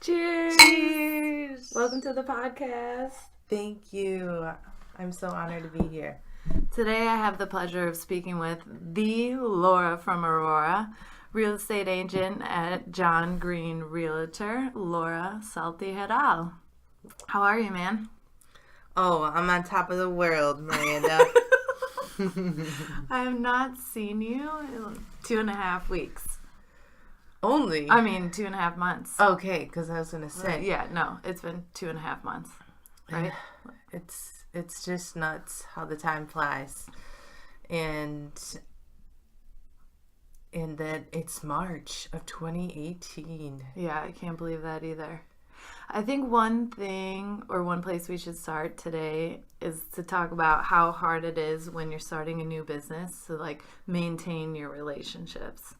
Cheers! Cheers! Welcome to the podcast. Thank you. I'm so honored to be here. Today I have the pleasure of speaking with the Laura from Aurora, real estate agent at John Green Realtor, Laura Saltijeral. How are you, man? Oh, I'm on top of the world, Miranda. I have not seen you in 2.5 weeks. Only? 2.5 months. Okay, because I was going to say. Yeah, no, it's been 2.5 months, right? It's just nuts how the time flies. And that it's March of 2018. Yeah, I can't believe that either. I think one thing or one place we should start today is to talk about how hard it is when you're starting a new business to maintain your relationships.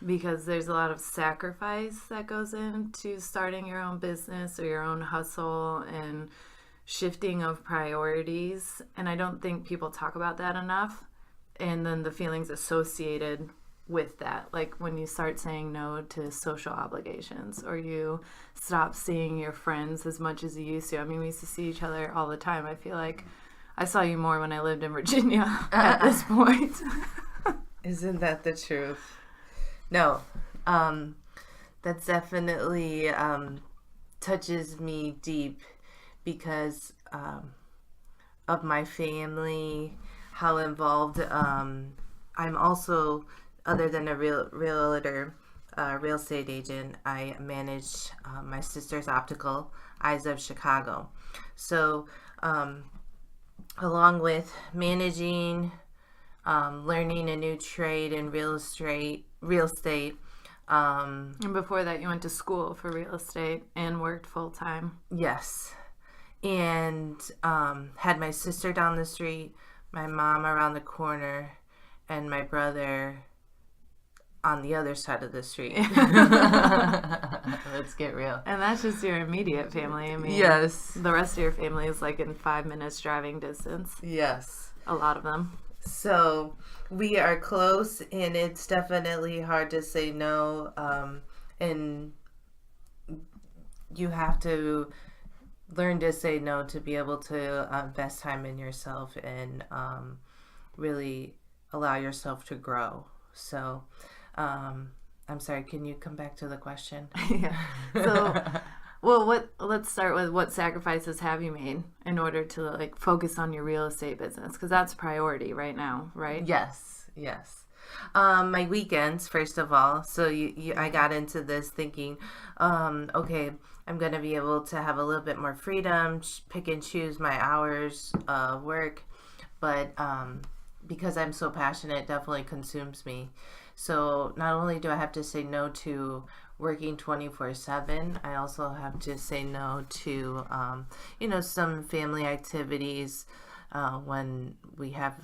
Because there's a lot of sacrifice that goes into starting your own business or your own hustle and shifting of priorities. And I don't think people talk about that enough. And then the feelings associated with that, like when you start saying no to social obligations or you stop seeing your friends as much as you used to. We used to see each other all the time. I feel like I saw you more when I lived in Virginia at this point. Isn't that the truth? No, that's definitely touches me deep because of my family, how involved I'm also, other than a realtor, real estate agent, I manage my sister's optical, Eyes of Chicago. So along with managing, learning a new trade in real estate. And before that, you went to school for real estate and worked full time. Yes. And had my sister down the street, my mom around the corner, and my brother on the other side of the street. Let's get real. And that's just your immediate family. Yes. The rest of your family is in 5 minutes driving distance. Yes. A lot of them. So we are close, and it's definitely hard to say no. And you have to learn to say no to be able to invest time in yourself and really allow yourself to grow. So I'm sorry, can you come back to the question? Yeah. So let's start with what sacrifices have you made in order to focus on your real estate business, because that's priority right now, right? Yes. My weekends, first of all. So I got into this thinking, okay, I'm going to be able to have a little bit more freedom, pick and choose my hours of work. But because I'm so passionate, it definitely consumes me. So not only do I have to say no to working 24/7, I also have to say no to, some family activities when we have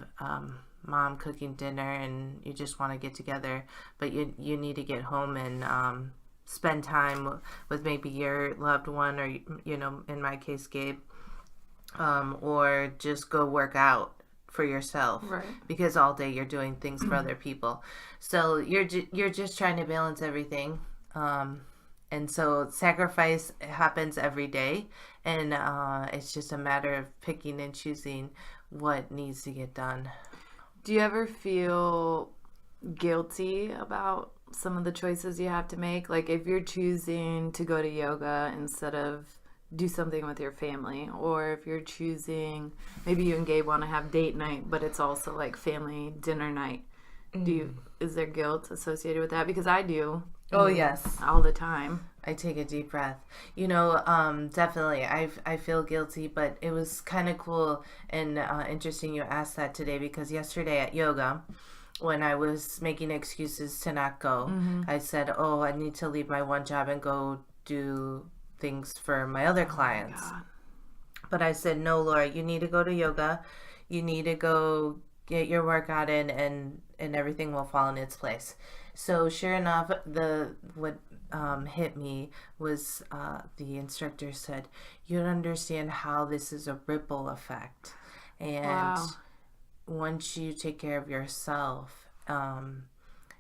mom cooking dinner and you just want to get together, but you need to get home and spend time with maybe your loved one, or in my case Gabe, or just go work out for yourself, right? Because all day you're doing things for other people, so you're just trying to balance everything, and so sacrifice happens every day, and it's just a matter of picking and choosing what needs to get done. Do you ever feel guilty about some of the choices you have to make? Like if you're choosing to go to yoga instead of do something with your family, or if you're choosing, maybe you and Gabe want to have date night, but it's also family dinner night. Is there guilt associated with that? Because I do. Oh, yes. All the time. I take a deep breath. Definitely. I feel guilty, but it was kind of cool and interesting you asked that today, because yesterday at yoga, when I was making excuses to not go, I said, I need to leave my one job and go do things for my other clients. But I said, no, Laura, you need to go to yoga. You need to go get your workout in, and everything will fall in its place. So sure enough, what hit me was the instructor said, you don't understand how this is a ripple effect. And once you take care of yourself,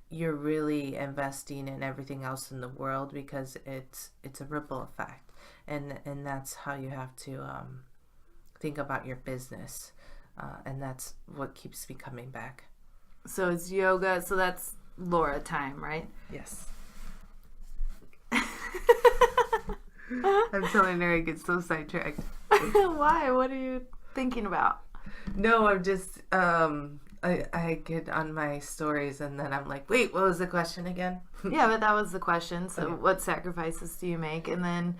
you're really investing in everything else in the world, because it's a ripple effect, and that's how you have to think about your business, and that's what keeps me coming back. So it's yoga. So that's Laura time, right? Yes. I'm telling her I get so sidetracked. Why? What are you thinking about? No, I'm just I get on my stories and then I'm like, wait, what was the question again? Yeah, but that was the question. So Okay. what sacrifices do you make? And then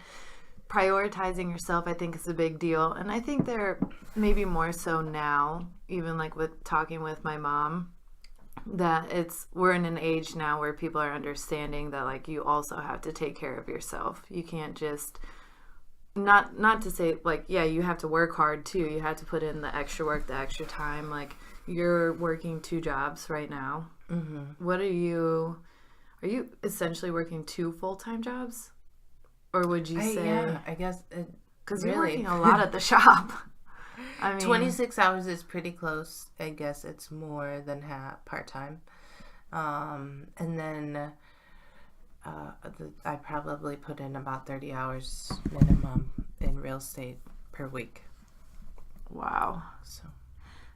prioritizing yourself, I think, is a big deal. And I think there maybe more so now, even like with talking with my mom, that we're in an age now where people are understanding that like you also have to take care of yourself. You can't just not to say like, yeah, you have to work hard too. You have to put in the extra work, the extra time. Like you're working 2 jobs right now. Mm-hmm. What are you essentially working 2 full-time jobs? Or would you say? Yeah, I guess Because really. you're working a lot at the shop. I mean, 26 hours is pretty close. I guess it's more than half part-time. And then I probably put in about 30 hours minimum in real estate per week. Wow.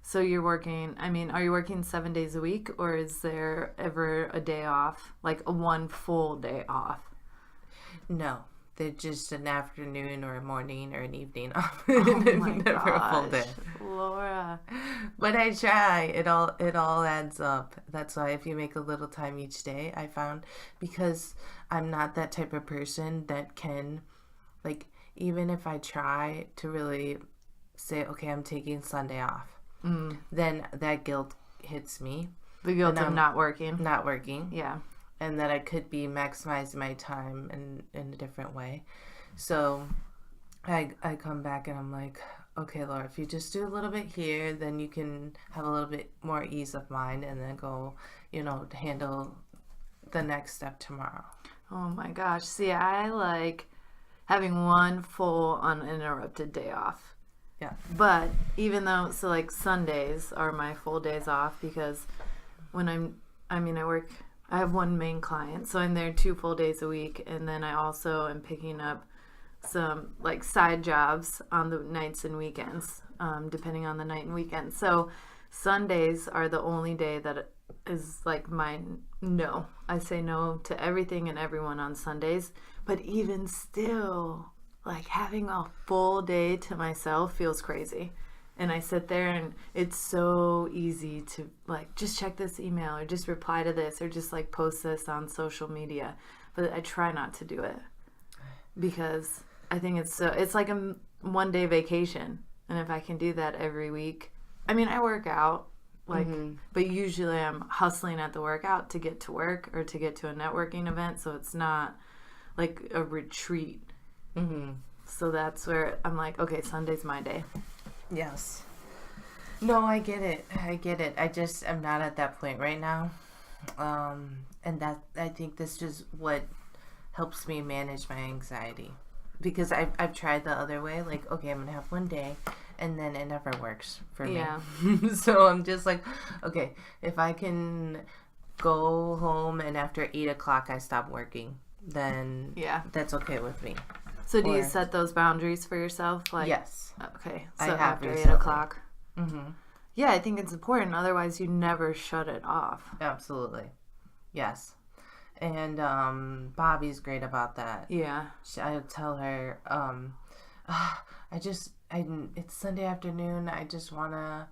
So you're working, I mean, are you working 7 days a week, or is there ever a day off, like one full day off? No, they're just an afternoon or a morning or an evening off. Oh my Never a full day. gosh, Laura. But I try. It all adds up. That's why if you make a little time each day, I found, because I'm not that type of person that can, like, even if I try to really say, okay, I'm taking Sunday off, then that guilt hits me. The guilt of not working. Not working. Yeah. And that I could be maximizing my time in a different way. So I come back and I'm like, okay, Laura, if you just do a little bit here, then you can have a little bit more ease of mind and then go, handle the next step tomorrow. Oh my gosh. See, I like having one full uninterrupted day off. Yeah. But even though, so like Sundays are my full days off, because when I have one main client, so I'm there 2 full days a week, and then I also am picking up some like side jobs on the nights and weekends, depending on the night and weekend. So Sundays are the only day that is like no. I say no to everything and everyone on Sundays, but even still, like having a full day to myself feels crazy. And I sit there and it's so easy to like just check this email or just reply to this or just like post this on social media. But I try not to do it because I think it's like a 1-day vacation. And if I can do that every week, I mean, I work out like, but usually I'm hustling at the workout to get to work or to get to a networking event. So it's not like a retreat. So that's where I'm like, okay, Sunday's my day. Yes. No, I get it. I'm not at that point right now. And that, I think this is what helps me manage my anxiety. Because I've tried the other way. Like, okay, I'm going to have 1 day. And then it never works for me. Yeah. So I'm just like, okay, if I can go home and after 8 o'clock I stop working, then that's okay with me. So do you set those boundaries for yourself? Like, yes. Okay. I So have after recently. 8 o'clock. Mm-hmm. Yeah, I think it's important. Otherwise, you never shut it off. Absolutely. Yes. And Bobby's great about that. Yeah. I tell her, it's Sunday afternoon. I just want to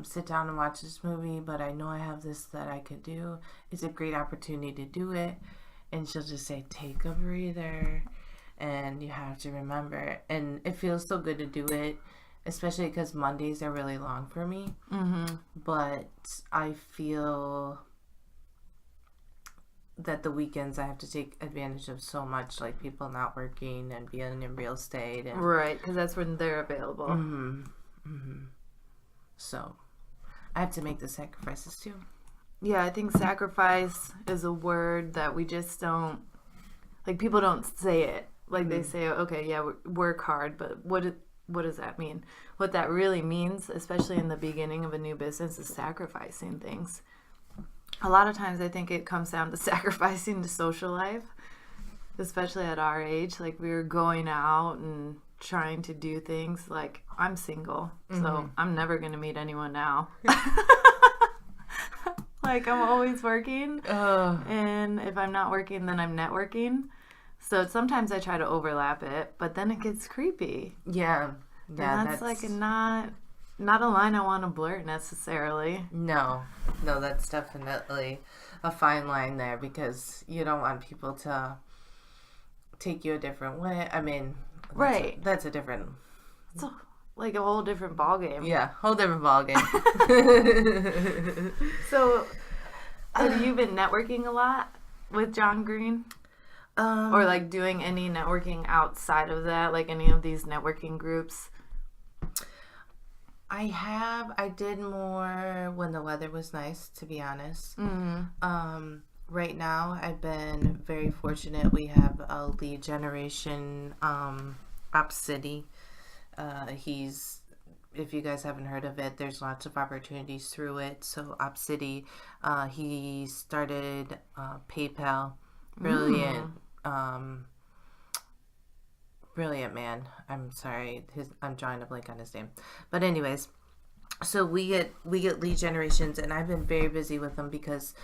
sit down and watch this movie, but I know I have this that I could do. It's a great opportunity to do it. And she'll just say, take a breather. And you have to remember. And it feels so good to do it, especially because Mondays are really long for me. Mm-hmm. But I feel that the weekends I have to take advantage of so much, like people not working and being in real estate. And, Right, because that's when they're available. So I have to make the sacrifices too. Yeah, I think sacrifice is a word that we just don't, like, people don't say it. Like, they say, okay, yeah, work hard, but what does that mean? What that really means, especially in the beginning of a new business, is sacrificing things. a lot of times I think it comes down to sacrificing to social life, especially at our age. Like, we were going out and trying to do things. Like, I'm single, so I'm never going to meet anyone now. Like, I'm always working, and if I'm not working, then I'm networking. So sometimes I try to overlap it, but then it gets creepy. Yeah. And that's like not a line I want to blur necessarily. No, that's definitely a fine line there, because you don't want people to take you a different way. I mean, right. That's a different... It's like a whole different ballgame. Yeah, whole different ballgame. So, have you been networking a lot with John Green? Or like doing any networking outside of that, like any of these networking groups? I did more when the weather was nice, to be honest. Right now, I've been very fortunate. We have a lead generation, Op City. If you guys haven't heard of it, there's lots of opportunities through it. So Op City, he started PayPal. Brilliant. Brilliant man. I'm sorry, I'm drawing a blank on his name. But anyways, so we get lead generations, and I've been very busy with them because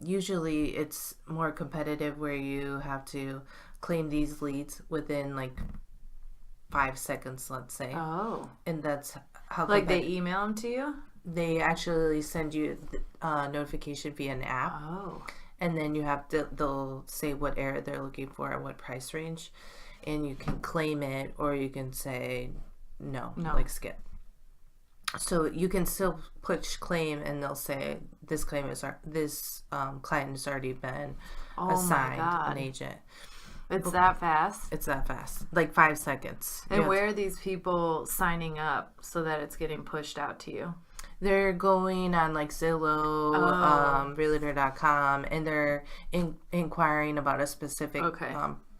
usually it's more competitive, where you have to claim these leads within like 5 seconds, let's say. Oh. And that's how... Like, they email them to you? They actually send you notification via an app. Oh. And then you have to, they'll say what area they're looking for and what price range, and you can claim it, or you can say no. Like skip. So you can still push claim, and they'll say this client has already been assigned an agent. It's that fast? It's that fast. Like 5 seconds. And where are these people signing up so that it's getting pushed out to you? They're going on like Zillow, realtor.com, and they're inquiring about a specific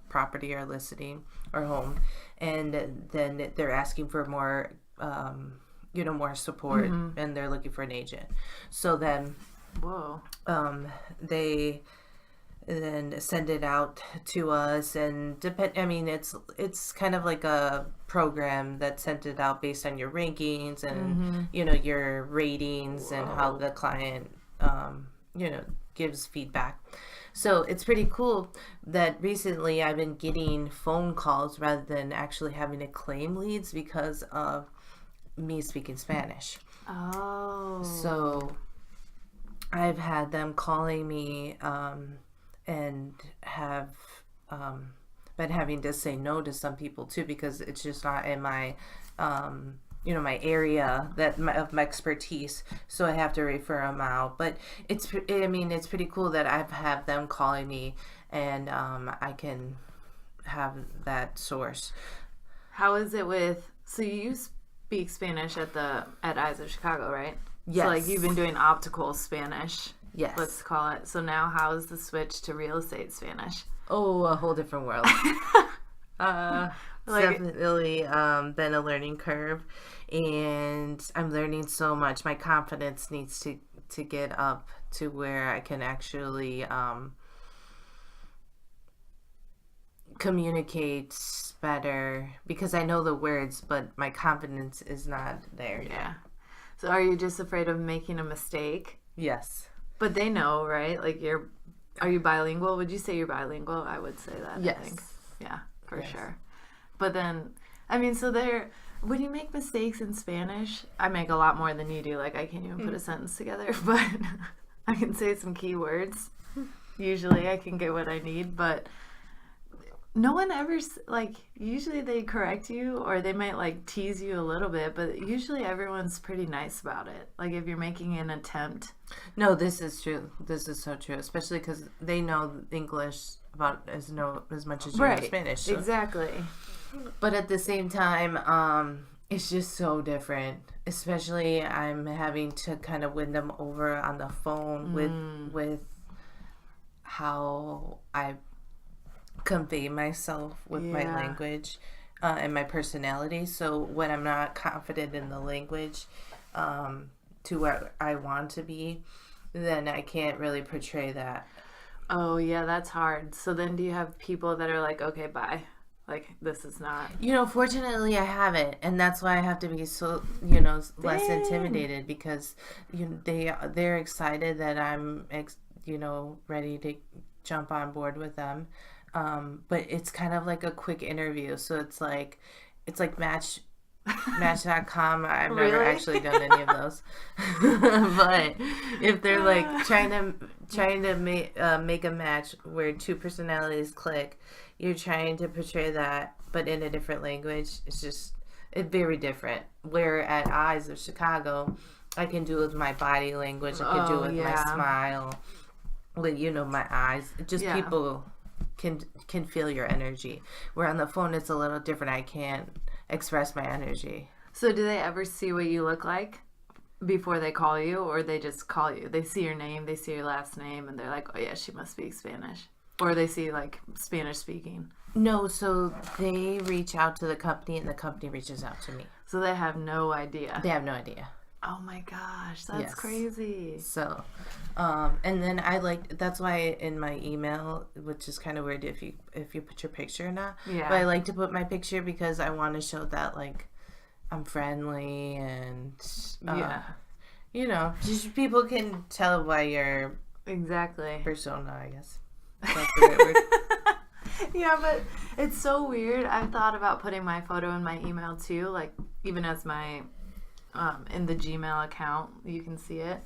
property or listing or home. And then they're asking for more, more support, and they're looking for an agent. So then, they then send it out to us, and it's kind of like a program that sent it out based on your rankings and your ratings and how the client gives feedback. So it's pretty cool that recently I've been getting phone calls rather than actually having to claim leads because of me speaking Spanish. So I've had them calling me and have been having to say no to some people too, because it's just not in my my area of my expertise, so I have to refer them out. But it's pretty cool that I've had them calling me, and I can have that source. How is it so you speak Spanish at Eyes of Chicago, right? Yes. So like, you've been doing optical Spanish. Yes. Let's call it. So now how is the switch to real estate Spanish? Oh, a whole different world. Definitely been a learning curve, and I'm learning so much. My confidence needs to get up to where I can actually communicate better, because I know the words, but my confidence is not there yet. So are you just afraid of making a mistake? Yes. But they know, right? Like, are you bilingual? Would you say you're bilingual? I would say that. Yes. I think. Yeah, for sure. But then, so when you make mistakes in Spanish, I make a lot more than you do. Like, I can't even put a sentence together, but I can say some key words. Usually I can get what I need, but no one ever, usually they correct you, or they might tease you a little bit, but usually everyone's pretty nice about it. Like, if you're making an attempt. No, this is true. This is so true, especially because they know English about as much as you know Spanish. So. Exactly. But at the same time, it's just so different. Especially, I'm having to kind of win them over on the phone with how I convey myself with my language and my personality. So when I'm not confident in the language to where I want to be, then I can't really portray that. Oh, yeah, that's hard. So then do you have people that are like, okay, bye. Like, this is not. Fortunately, I haven't, and that's why I have to be so, less Dang. intimidated because they're excited that I'm, ready to jump on board with them. But it's kind of like a quick interview, so it's like Match.com. I've never Really? actually done any of those, but if they're like trying to make a match where two personalities click, you're trying to portray that, but in a different language. It's very different. Where at Eyes of Chicago, I can do it with my body language. I can do it with my smile, with my eyes. People can feel your energy. Where on the phone, it's a little different. I can't express my energy. So do they ever see what you look like before they call you, or they just call you? They see your name, they see your last name, and they're like, oh yeah, she must speak Spanish. Or they see like Spanish speaking. No, so they reach out to the company and the company reaches out to me. So they have no idea. They have no idea. Oh my gosh, that's crazy. So, and then that's why in my email, which is kind of weird if you put your picture or not. Yeah. But I like to put my picture because I want to show that like I'm friendly and just people can tell by your persona, I guess. That's the right word. Yeah, but it's so weird. I've thought about putting my photo in my email too, like even as my in the Gmail account, you can see it.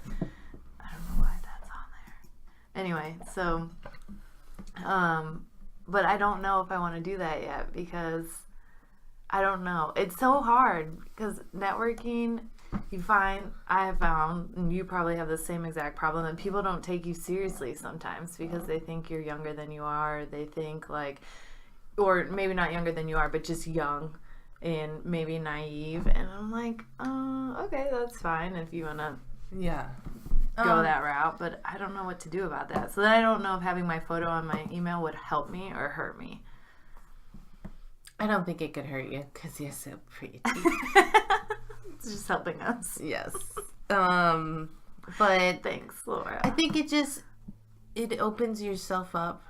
I don't know why that's on there. Anyway, so but I don't know if I want to do that yet because I don't know. It's so hard because networking, I have found, and you probably have the same exact problem, that people don't take you seriously sometimes because they think you're younger than you are. They think like, or maybe not younger than you are, but just young and maybe naive. And I'm like, okay, that's fine if you want to go that route, but I don't know what to do about that. So then I don't know if having my photo on my email would help me or hurt me. I don't think it could hurt you because you're so pretty. It's just helping us. Yes. But thanks, Laura. I think it opens yourself up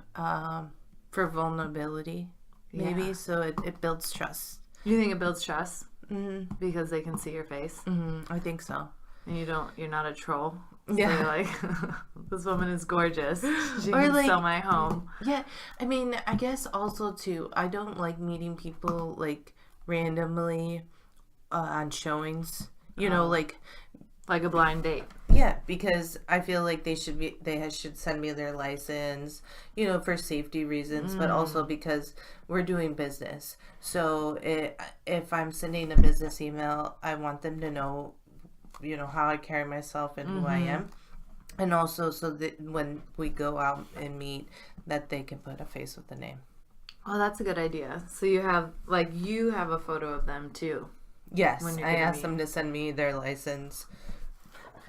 for vulnerability, maybe. So it builds trust. You think it builds trust? Mm-hmm. Because they can see your face? Mm-hmm. I think so. And you're not a troll. So yeah. You're like, this woman is gorgeous. She can sell my home. Yeah. I mean, I guess also too, I don't like meeting people like randomly on showings, like a blind date. Yeah, because I feel like they should send me their license, for safety reasons, but also because we're doing business. So if I'm sending a business email, I want them to know, how I carry myself and who I am. And also so that when we go out and meet, that they can put a face with the name. Oh, that's a good idea. So you have a photo of them too. Yes, I asked them to send me their license.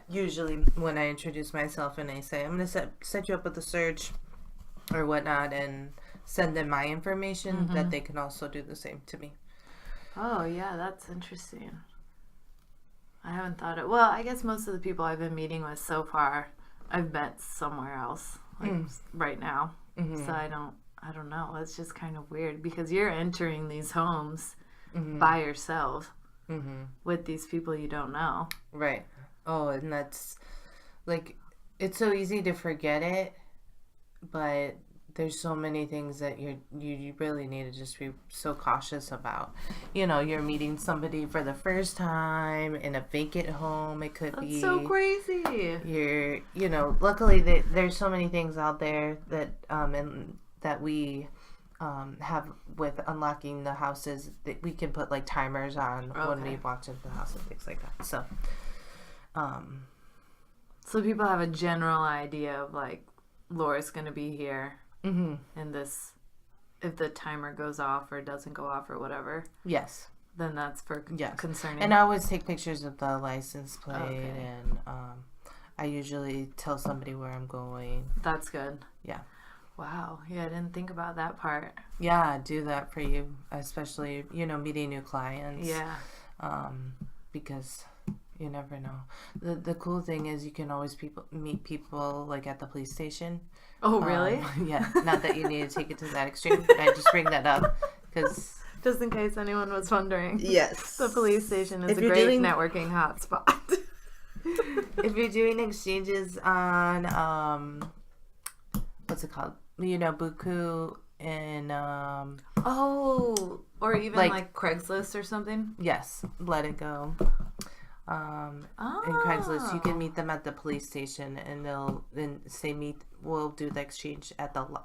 Usually when I introduce myself and I say, I'm going to set you up with a search or whatnot and send them my information, that they can also do the same to me. Oh, yeah, that's interesting. I haven't thought it. Well, I guess most of the people I've been meeting with so far, I've met somewhere else, right now. Mm-hmm. So I don't know. It's just kind of weird because you're entering these homes by yourself with these people you don't know. Right. Oh, and that's like, it's so easy to forget it, but there's so many things that you really need to just be so cautious about. You're meeting somebody for the first time in a vacant home. It could be so crazy. Luckily there's so many things out there that and that we have with unlocking the houses that we can put like timers on when we walk into the house and things like that. So people have a general idea of like, Laura's going to be here. And this, if the timer goes off or doesn't go off or whatever. Yes. Then that's concerning. And I always take pictures of the license plate and I usually tell somebody where I'm going. That's good. Yeah. Wow. Yeah, I didn't think about that part. Yeah, I do that for you, especially, meeting new clients. Yeah. Because, You never know. The cool thing is you can always meet people like at the police station. Oh, really? Yeah. Not that you need to take it to that extreme. I just bring that up because Just in case anyone was wondering. yes, The police station is if a you're great doing networking hotspot. if you're doing exchanges on what's it called? Buku and Oh, or even like Craigslist or something. yes, Let It Go. And Craigslist, you can meet them at the police station, and we'll do the exchange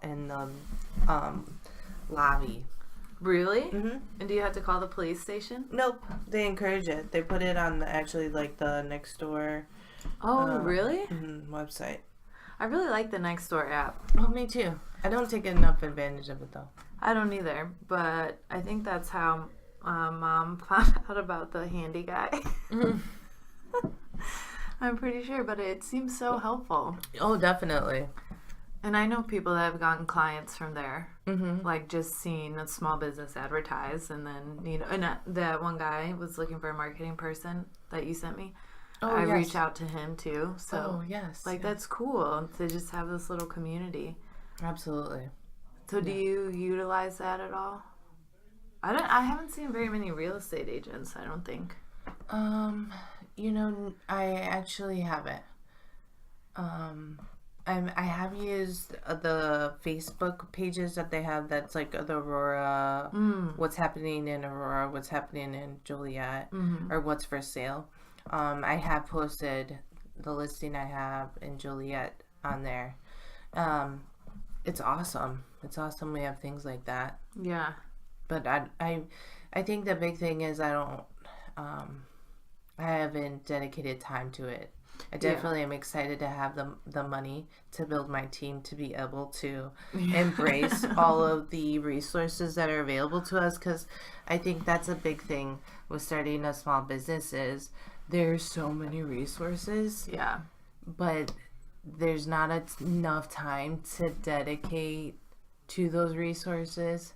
in the lobby. Really? Mm-hmm. And do you have to call the police station? Nope, they encourage it. They put it on the next door. Oh, really? Website. I really like the Nextdoor app. Oh, me too. I don't take enough advantage of it though. I don't either, but I think that's how Mom found out about the handy guy. I'm pretty sure, but it seems so helpful. Oh, definitely. And I know people that have gotten clients from there, Mm-hmm. like just seeing a small business advertised, and then and that one guy was looking for a marketing person that you sent me. Oh, I yes. reach out to him too. So, yes. like, that's cool to just have this little community. Absolutely. So, do you utilize that at all? I haven't seen very many real estate agents, I don't think. I actually haven't. I have used the Facebook pages that they have. That's like the Aurora, what's happening in Aurora, what's happening in Joliet, or what's for sale. I have posted the listing I have in Joliet on there. It's awesome. It's awesome we have things like that. Yeah. But I think the big thing is I haven't dedicated time to it. I definitely am excited to have the money to build my team to be able to embrace all of the resources that are available to us, because I think that's a big thing with starting a small business is there's so many resources. Yeah. But there's not enough time to dedicate to those resources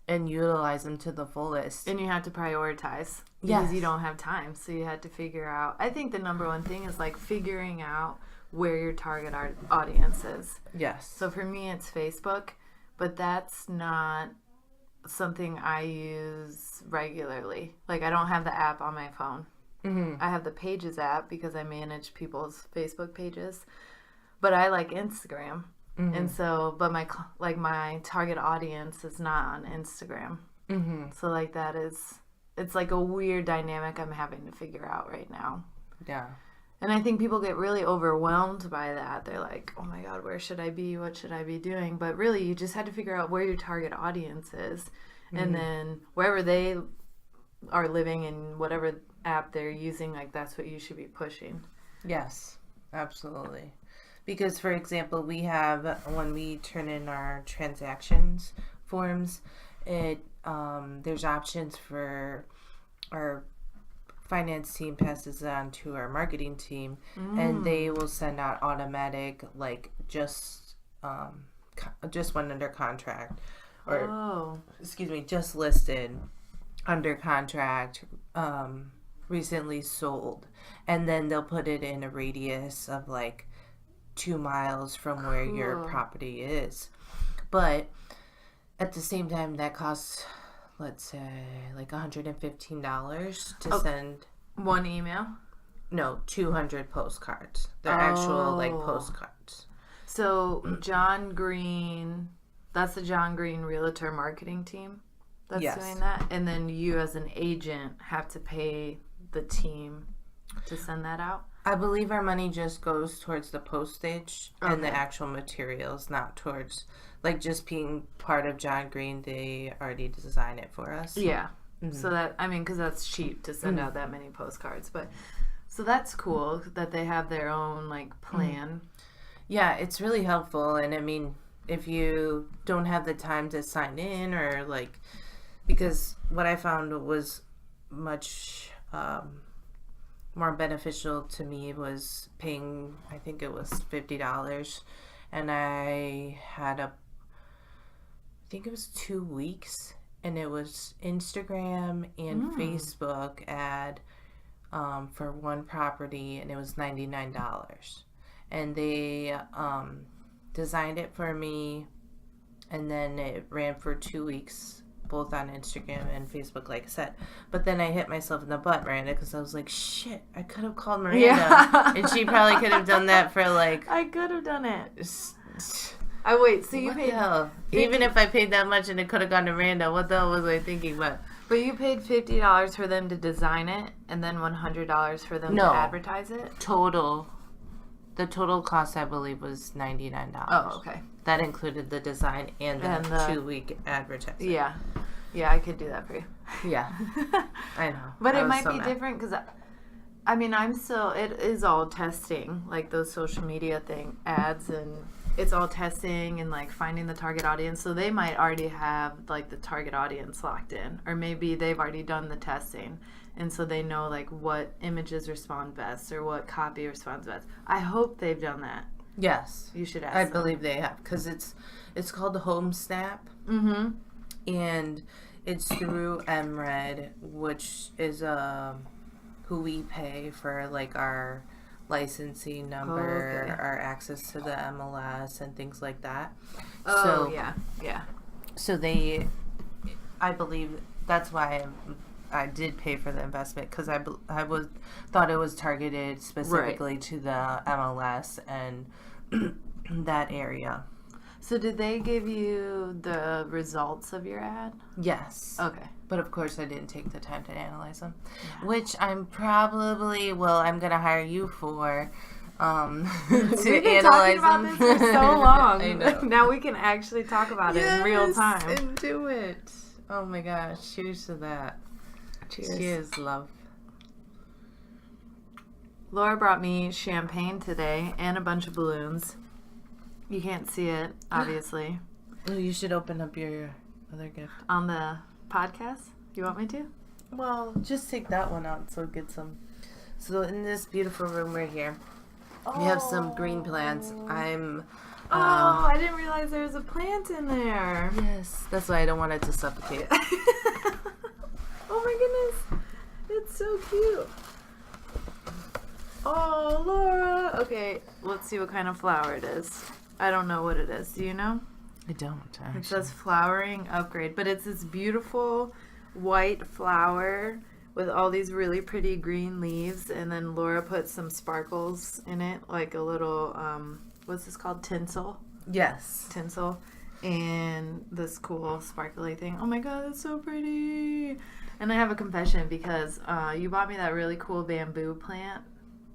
and utilize them to the fullest. And you have to prioritize Yes. because you don't have time. So you had to figure out. I think the number one thing is like figuring out where your target audience is. Yes. So for me, it's Facebook, but that's not something I use regularly. Like, I don't have the app on my phone. Mm-hmm. I have the Pages app because I manage people's Facebook pages, but I like Instagram. Mm-hmm. And so, but my target audience is not on Instagram. Mm-hmm. So like it's like a weird dynamic I'm having to figure out right now. Yeah. And I think people get really overwhelmed by that. They're like, oh my God, where should I be? What should I be doing? But really, you just had to figure out where your target audience is. Mm-hmm. And then wherever they are living in whatever app they're using, like that's what you should be pushing. Yes, absolutely. Because, for example, we have, when we turn in our transactions forms, there's options for our finance team passes it on to our marketing team, and they will send out automatic, like, just went under contract, or just listed, under contract, recently sold, and then they'll put it in a radius of like 2 miles from where your property is. But at the same time, that costs, let's say, like $115 to send one email. No, 200 postcards. They're actual like postcards. So John Green, that's the John Green Realtor marketing team that's doing that, and then you as an agent have to pay the team to send that out. I believe our money just goes towards the postage and the actual materials, not towards like just being part of John Green. They already design it for us. Yeah. So that, I mean, because that's cheap to send out that many postcards, but so that's cool that they have their own like plan. Yeah, it's really helpful. And I mean, if you don't have the time to sign in or like, because what I found was much more beneficial to me was paying, I think it was $50, and I had I think it was 2 weeks, and it was Instagram and Facebook ad for one property, and it was $99. And they designed it for me, and then it ran for 2 weeks, both on Instagram and Facebook, like I said. But then I hit myself in the butt, Miranda, because I was like, shit, I could have called Miranda, and she probably could have done that for like... I could have done it. Oh, wait, so you what paid... the hell? Even if I paid that much and it could have gone to Miranda, what the hell was I thinking? But you paid $50 for them to design it, and then $100 for them to advertise it? The total cost, I believe, was $99. Oh, okay. That included the design and the 2-week advertising. Yeah. Yeah, I could do that for you. Yeah. I know. But it might be different because, I mean, it is all testing, like those social media ads, and it's all testing and like finding the target audience. So they might already have like the target audience locked in, or maybe they've already done the testing. And so they know like what images respond best or what copy responds best. I hope they've done that. Yes. You should ask I them. believe they have, because it's called Home Snap. Mm-hmm. And it's through MRED, which is who we pay for like our licensing number, our access to the MLS and things like that. Oh, yeah. So I believe that's why I did pay for the investment, because I thought it was targeted specifically to the MLS and that area. So did they give you the results of your ad? Yes. Okay. But of course I didn't take the time to analyze them, which I'm going to hire you for to We've been analyze talking them. about this for so long. I know. Now we can actually talk about it in real time. And do it. Oh my gosh. Cheers to that. Cheers. Cheers, love. Laura brought me champagne today and a bunch of balloons. You can't see it, obviously. Oh, you should open up your other gift. On the podcast? You want me to? Well, just take that one out so it gets some. So in this beautiful room right here, we have some green plants. I didn't realize there was a plant in there. Yes, that's why I don't want it to suffocate. Oh my goodness. It's so cute. Oh, Laura. Okay, let's see what kind of flower it is. I don't know what it is. Do you know? I don't, actually. It says flowering upgrade, but it's this beautiful white flower with all these really pretty green leaves, and then Laura put some sparkles in it, like a little, what's this called? Tinsel? Yes. Tinsel. And this cool sparkly thing. Oh my god, that's so pretty. And I have a confession, because you bought me that really cool bamboo plant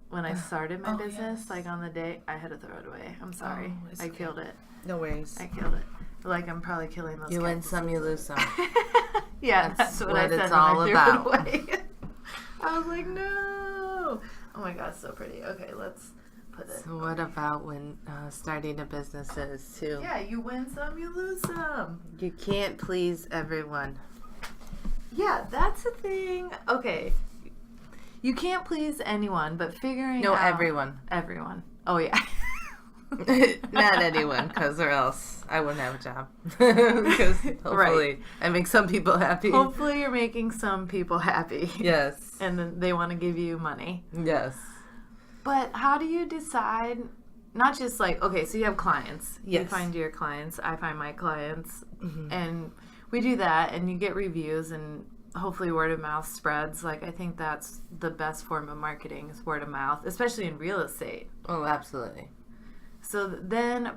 when I started my business. Yes. Like on the day, I had to throw it away. I'm sorry. I killed it. No worries. I killed it. Like, I'm probably killing those. You win some, you lose some. Yeah, that's what I said it's all when about. I threw it away. I was like, no. Oh my god, so pretty. Okay, let's put it. So what about when starting a business is too? Yeah, you win some, you lose some. You can't please everyone. Yeah, that's the thing. Okay. You can't please anyone, but figuring out... everyone. Everyone. Oh, yeah. Not anyone, because or else I wouldn't have a job. Because hopefully I make some people happy. Hopefully you're making some people happy. Yes. And then they want to give you money. Yes. But how do you decide... Not just like, okay, so you have clients. Yes. You find your clients. I find my clients. Mm-hmm. And we do that, and you get reviews, and hopefully word of mouth spreads. Like, I think that's the best form of marketing is word of mouth, especially in real estate. Oh, absolutely. So then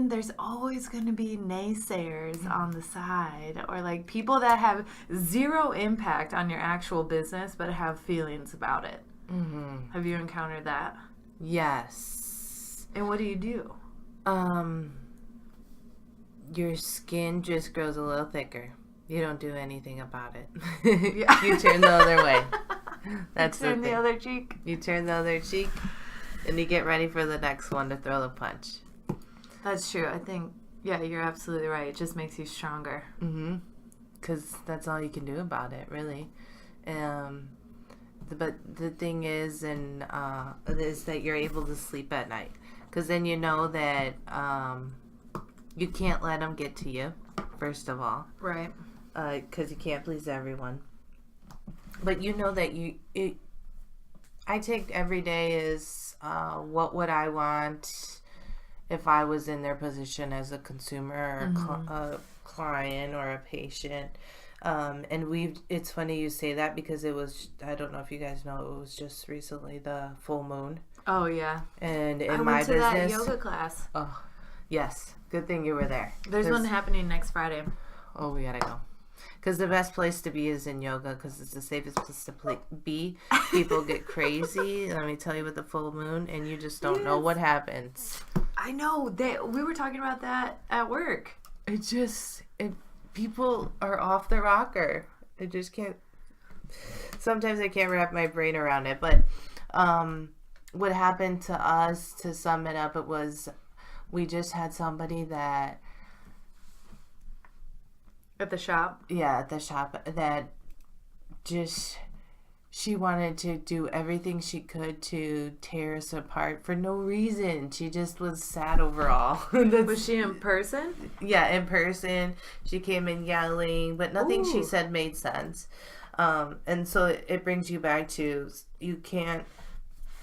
there's always going to be naysayers on the side, or like people that have zero impact on your actual business but have feelings about it. Mm-hmm. Have you encountered that? Yes. And what do you do? Your skin just grows a little thicker. You don't do anything about it. Yeah. You turn the other way. That's you turn the other cheek. You turn the other cheek, and you get ready for the next one to throw the punch. That's true. I think, yeah, you're absolutely right. It just makes you stronger. Mm-hmm. Because that's all you can do about it, really. But the thing is, is that you're able to sleep at night. Because then you know that you can't let them get to you, first of all. Right. Because you can't please everyone. But you know that I take every day as what would I want if I was in their position as a consumer or a client or a patient. It's funny you say that because it was, I don't know if you guys know, it was just recently the full moon. Oh, yeah. And in I my went to business. that yoga class. Oh, yes. Good thing you were there. There's one happening next Friday. Oh, we gotta go. Because the best place to be is in yoga because it's the safest place to be. People get crazy. Let me tell you with the full moon, and you just don't know what happens. I know. We were talking about that at work. People are off the rocker. I just can't. Sometimes I can't wrap my brain around it. But what happened to us, to sum it up, it was we just had somebody that. At the shop? Yeah, at the shop that just. She wanted to do everything she could to tear us apart for no reason. She just was sad overall. Was she in person? Yeah, in person. She came in yelling, but nothing she said made sense. And so it brings you back to you can't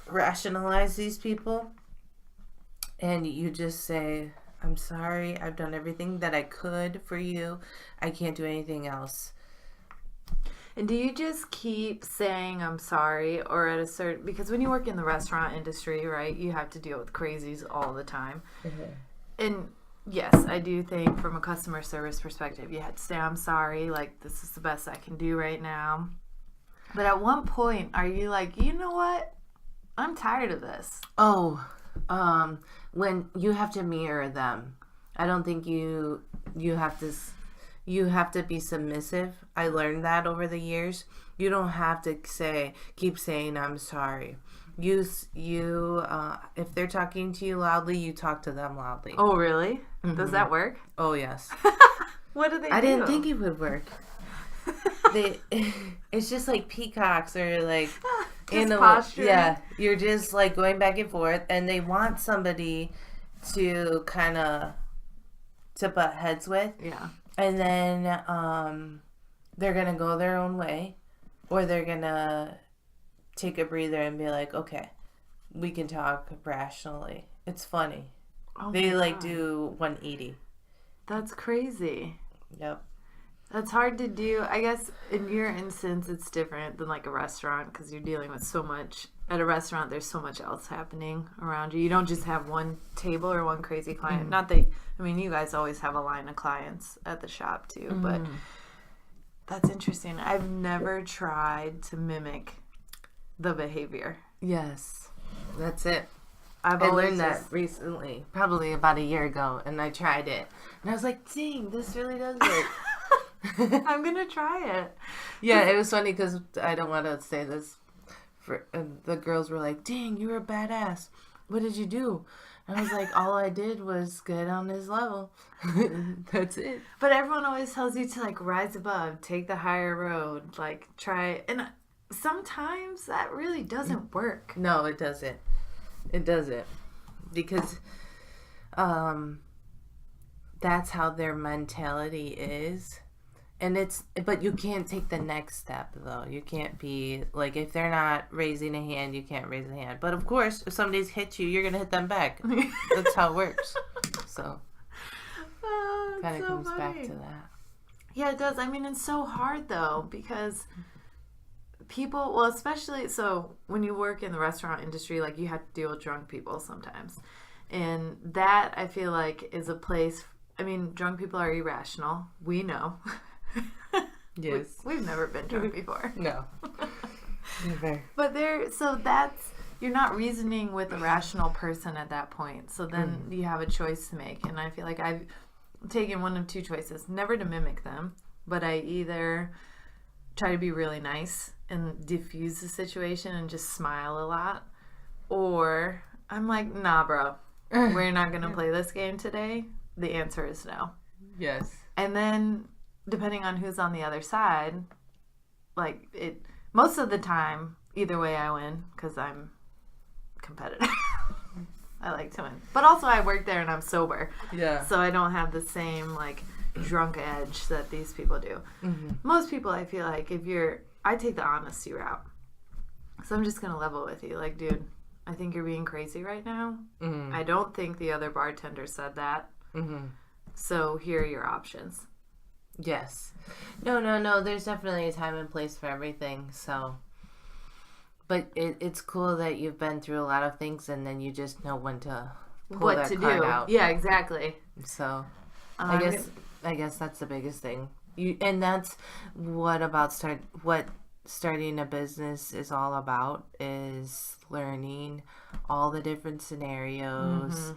rationalize these people. And you just say, I'm sorry. I've done everything that I could for you. I can't do anything else. And do you just keep saying I'm sorry, or at a certain, because when you work in the restaurant industry, right, you have to deal with crazies all the time. And yes, I do think from a customer service perspective, you had to say I'm sorry, like this is the best I can do right now. But at one point, are you like, you know what? I'm tired of this. Oh, when you have to mirror them. I don't think you have to be submissive. I learned that over the years. You don't have to keep saying I'm sorry. If they're talking to you loudly, you talk to them loudly. Oh, really? Mm-hmm. Does that work? Oh, yes. What do they do? I didn't think it would work. It's just like peacocks or like posture. Yeah, you're just like going back and forth, and they want somebody to kind of to butt heads with. Yeah. And then they're going to go their own way, or they're going to take a breather and be like, okay, we can talk rationally. It's funny. Oh they like do 180. That's crazy. Yep. That's hard to do. I guess in your instance, it's different than like a restaurant because you're dealing with so much. At a restaurant, there's so much else happening around you. You don't just have one table or one crazy client. Mm-hmm. Not that, I mean, you guys always have a line of clients at the shop too, mm-hmm. but that's interesting. I've never tried to mimic the behavior. Yes, that's it. I learned that recently, probably about a year ago, and I tried it. And I was like, dang, this really does work. I'm going to try it. Yeah, it was funny because I don't want to say this. The girls were like, dang, you were a badass. What did you do? And I was like, all I did was get on his level. That's it. But everyone always tells you to like rise above, take the higher road, like try. And sometimes that really doesn't work. No, it doesn't. It doesn't. Because that's how their mentality is. But you can't take the next step though. You can't be like, if they're not raising a hand, you can't raise a hand. But of course, if somebody's hit you, you're gonna hit them back. That's how it works. So, kind of comes back to that. Yeah, it does. I mean, it's so hard though because people, well, especially so when you work in the restaurant industry, like you have to deal with drunk people sometimes, and that I feel like is a place. I mean, drunk people are irrational. We know. Yes. We've never been drunk before. No. Never. But you're not reasoning with a rational person at that point. So then you have a choice to make. And I feel like I've taken one of two choices. Never to mimic them, but I either try to be really nice and diffuse the situation and just smile a lot. Or I'm like, nah, bro, we're not going to play this game today. The answer is no. Yes. And then depending on who's on the other side, like most of the time, either way I win because I'm competitive. I like to win. But also I work there and I'm sober. Yeah. So I don't have the same like drunk edge that these people do. Mm-hmm. Most people, I feel like I take the honesty route. So I'm just going to level with you. Like, dude, I think you're being crazy right now. Mm-hmm. I don't think the other bartender said that. Mm-hmm. So here are your options. Yes. No. There's definitely a time and place for everything. So, but it's cool that you've been through a lot of things and then you just know when to pull What that to card do. out. Yeah, exactly. So, I guess that's the biggest thing. And that's what starting a business is all about, is learning all the different scenarios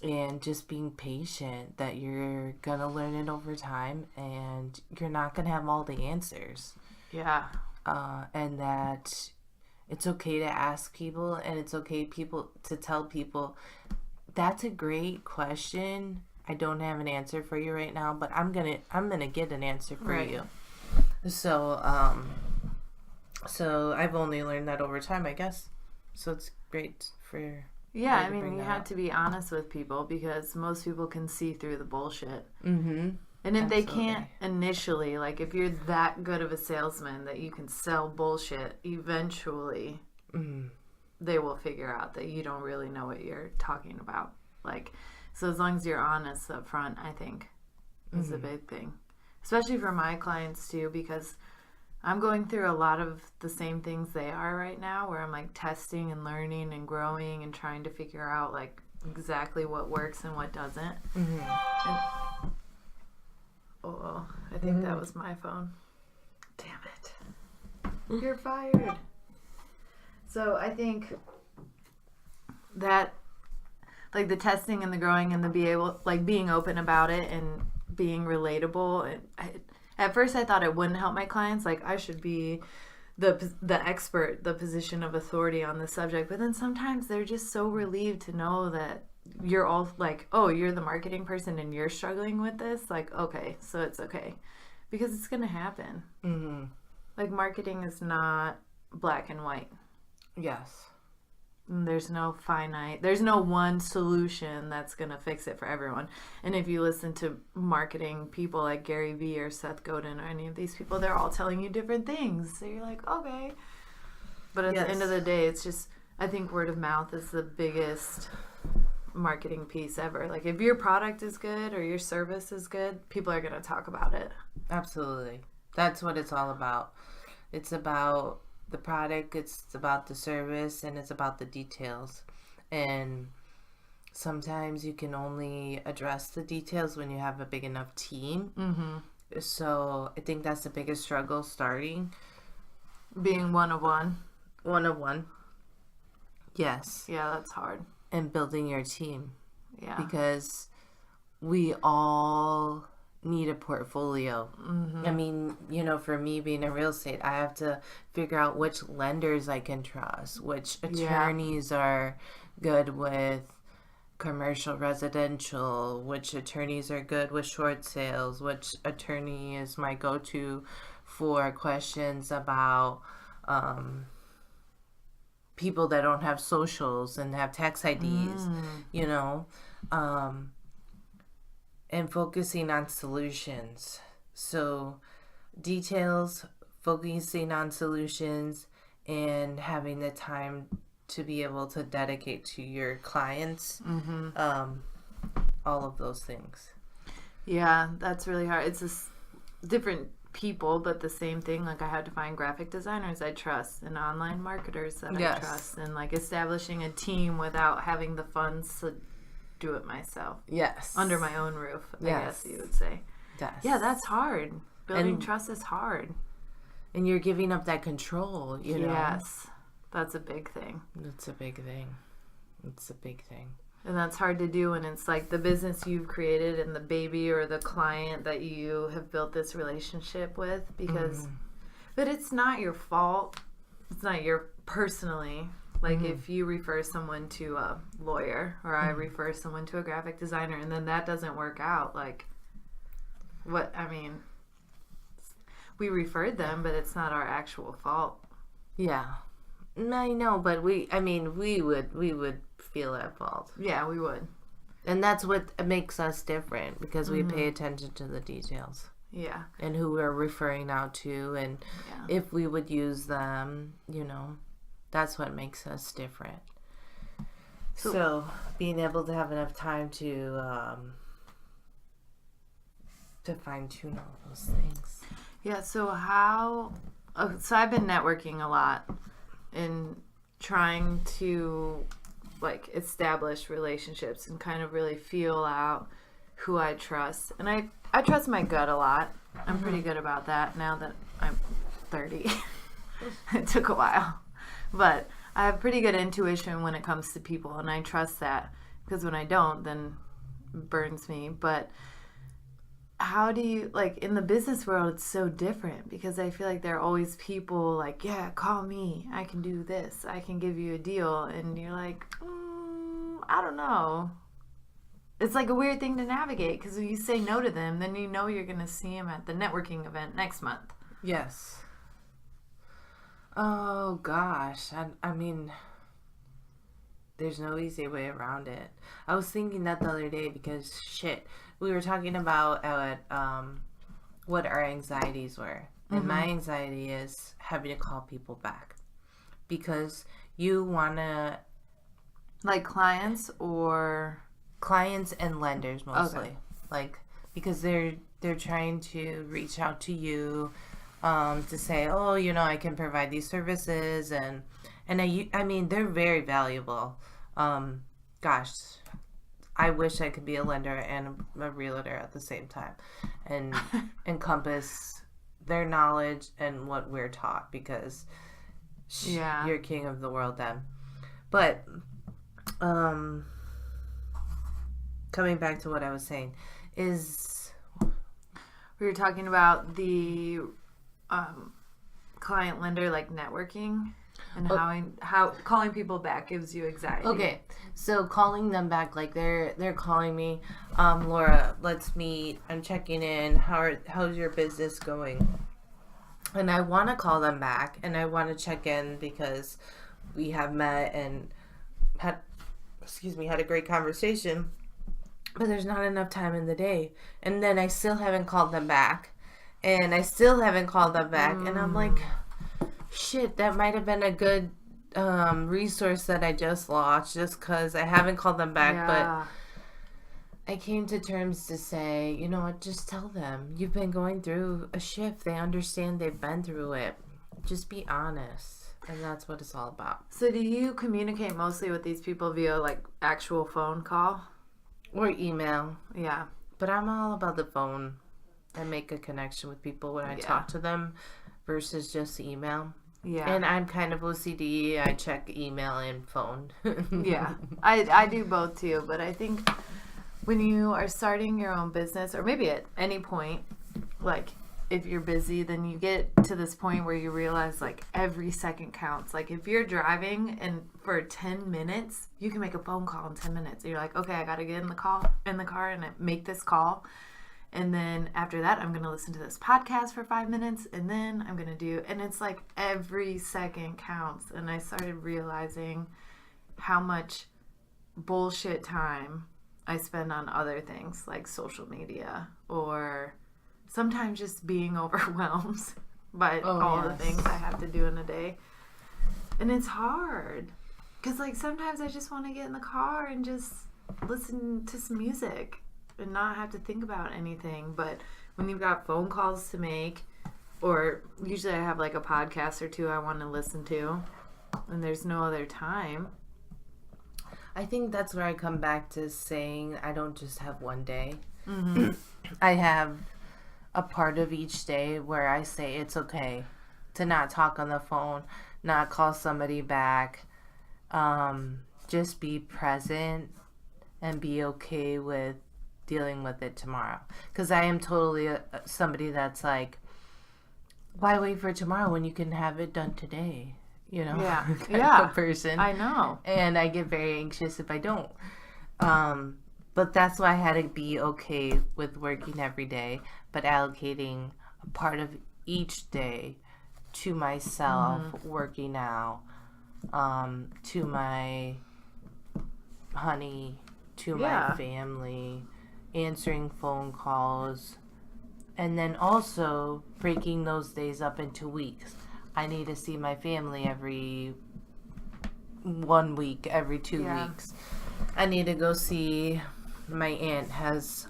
and just being patient, that you're gonna learn it over time and you're not gonna have all the answers. Yeah. And that it's okay to ask people, and it's okay to tell people, that's a great question. I don't have an answer for you right now, but I'm gonna get an answer for you. So I've only learned that over time, I guess. So it's great for you had to be honest with people, because most people can see through the bullshit. Mm-hmm. And if they can't initially, like, if you're that good of a salesman that you can sell bullshit, eventually they will figure out that you don't really know what you're talking about. Like, so as long as you're honest up front, I think is a big thing. Especially for my clients too, because I'm going through a lot of the same things they are right now, where I'm like testing and learning and growing and trying to figure out like exactly what works and what doesn't. And, I think that was my phone. Damn it. You're fired. So I think that, like, the testing and the growing and being open about it and being relatable. At first I thought it wouldn't help my clients. Like, I should be the expert, the position of authority on the subject. But then sometimes they're just so relieved to know that you're all like, oh, you're the marketing person and you're struggling with this. Like, okay, so it's okay. Because it's going to happen. Mm-hmm. Like, marketing is not black and white. Yes. There's no one solution that's going to fix it for everyone. And if you listen to marketing people like Gary Vee or Seth Godin or any of these people, they're all telling you different things. So you're like, okay. But at the end of the day, it's just, I think word of mouth is the biggest marketing piece ever. Like, if your product is good or your service is good, people are going to talk about it. Absolutely. That's what it's all about. It's about the product, it's about the service, and it's about the details. And sometimes you can only address the details when you have a big enough team. Mm-hmm. So I think that's the biggest struggle starting. Being one of one. One of one. Yes. Yeah, that's hard. And building your team. Yeah. Because we all need a portfolio. Mm-hmm. I mean, for me being in real estate, I have to figure out which lenders I can trust, which attorneys are good with commercial residential, which attorneys are good with short sales, which attorney is my go-to for questions about people that don't have socials and have tax IDs, and focusing on solutions. So details, focusing on solutions, and having the time to be able to dedicate to your clients. All of those things. Yeah, that's really hard. It's just different people, but the same thing. Like, I had to find graphic designers I trust and online marketers that I trust, and like establishing a team without having the funds to do it myself. Yes. Under my own roof, I guess you would say. Yes. Yeah, that's hard. Building trust is hard. And you're giving up that control, you know? Yes. That's a big thing. It's a big thing. It's a big thing. And that's hard to do when it's like the business you've created and the baby or the client that you have built this relationship with, because but it's not your fault. It's not your personally. Like, if you refer someone to a lawyer or I refer someone to a graphic designer and then that doesn't work out, like, what, I mean, we referred them, but it's not our actual fault. Yeah. I know, but we would feel at fault. Yeah, we would. And that's what makes us different, because we pay attention to the details. Yeah. And who we're referring out to, and if we would use them, that's what makes us different. So being able to have enough time to fine tune all those things. Yeah. So so I've been networking a lot in trying to like establish relationships and kind of really feel out who I trust. And I trust my gut a lot. I'm pretty good about that now that I'm 30. It took a while. But I have pretty good intuition when it comes to people, and I trust that, because when I don't, then it burns me. But how do you, like, in the business world, it's so different, because I feel like there are always people like, yeah, call me, I can do this, I can give you a deal, and you're like, I don't know. It's like a weird thing to navigate, because if you say no to them, then you know you're going to see them at the networking event next month. Yes. Oh, gosh. I mean, there's no easy way around it. I was thinking that the other day because, we were talking about what our anxieties were. And my anxiety is having to call people back. Because you want to... Like clients or... Clients and lenders mostly. Okay. Like, because they're trying to reach out to you to say, oh, I can provide these services, and I mean, they're very valuable. Gosh, I wish I could be a lender and a realtor at the same time and encompass their knowledge and what we're taught, because you're king of the world then. But coming back to what I was saying is, we were talking about the client lender, like networking, and how calling people back gives you anxiety. Okay, so calling them back, like they're calling me, Laura, let's meet, I'm checking in, how's your business going? And I want to call them back, and I want to check in because we have met and had a great conversation, but there's not enough time in the day. And then I still haven't called them back, and I still haven't called them back, and I'm like, shit, that might have been a good resource that I just lost just because I haven't called them back. But I came to terms to say, you know what, just tell them you've been going through a shift. They understand, they've been through it. Just be honest. And that's what it's all about. So do you communicate mostly with these people via like actual phone call? Or email. Yeah. But I'm all about the phone. I make a connection with people when I talk to them versus just email. Yeah. And I'm kind of OCD. I check email and phone. Yeah. I do both too. But I think when you are starting your own business, or maybe at any point, like if you're busy, then you get to this point where you realize like every second counts. Like if you're driving and for 10 minutes, you can make a phone call in 10 minutes. You're like, okay, I got to get in the car and make this call. And then after that, I'm going to listen to this podcast for 5 minutes. And then I'm going to do, and it's like every second counts. And I started realizing how much bullshit time I spend on other things like social media, or sometimes just being overwhelmed by all the things I have to do in a day. And it's hard. Because, like, sometimes I just want to get in the car and just listen to some music and not have to think about anything. But when you've got phone calls to make, or usually I have, like, a podcast or two I want to listen to, and there's no other time. I think that's where I come back to saying I don't just have one day. Mm-hmm. I have a part of each day where I say it's okay to not talk on the phone, not call somebody back, just be present and be okay with dealing with it tomorrow. Because I am totally somebody that's like, why wait for tomorrow when you can have it done today? You know, kind of a person. I know. And I get very anxious if I don't. But that's why I had to be okay with working every day, but allocating a part of each day to myself, working out, to my honey, to my family, answering phone calls, And then also breaking those days up into weeks. I need to see my family every 1 week, every 2 weeks. I need to go see my aunt has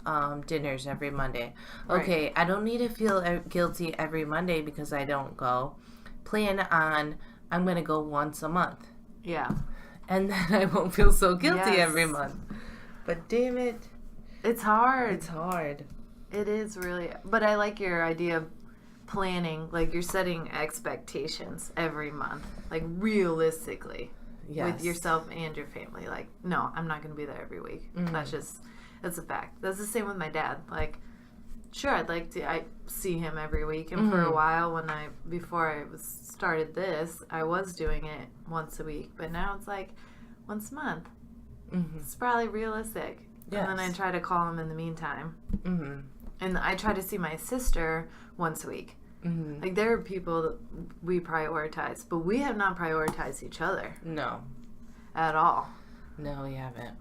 dinners every Monday. Okay, right. I don't need to feel guilty every Monday because I don't go. Plan on I'm going to go once a month. Yeah. And then I won't feel so guilty every month. But damn it. It's hard. It's hard. It is really. But I like your idea of planning. Like you're setting expectations every month. Like realistically. Yes. With yourself and your family. Like, no, I'm not going to be there every week. Mm-hmm. That's a fact. That's the same with my dad. Like, sure, I see him every week. And for a while before I started this, I was doing it once a week. But now it's like once a month. Mm-hmm. It's probably realistic. Yes. And then I try to call him in the meantime. Mm-hmm. And I try to see my sister once a week. Mm-hmm. Like, there are people that we prioritize, but we have not prioritized each other. No. At all. No, we haven't.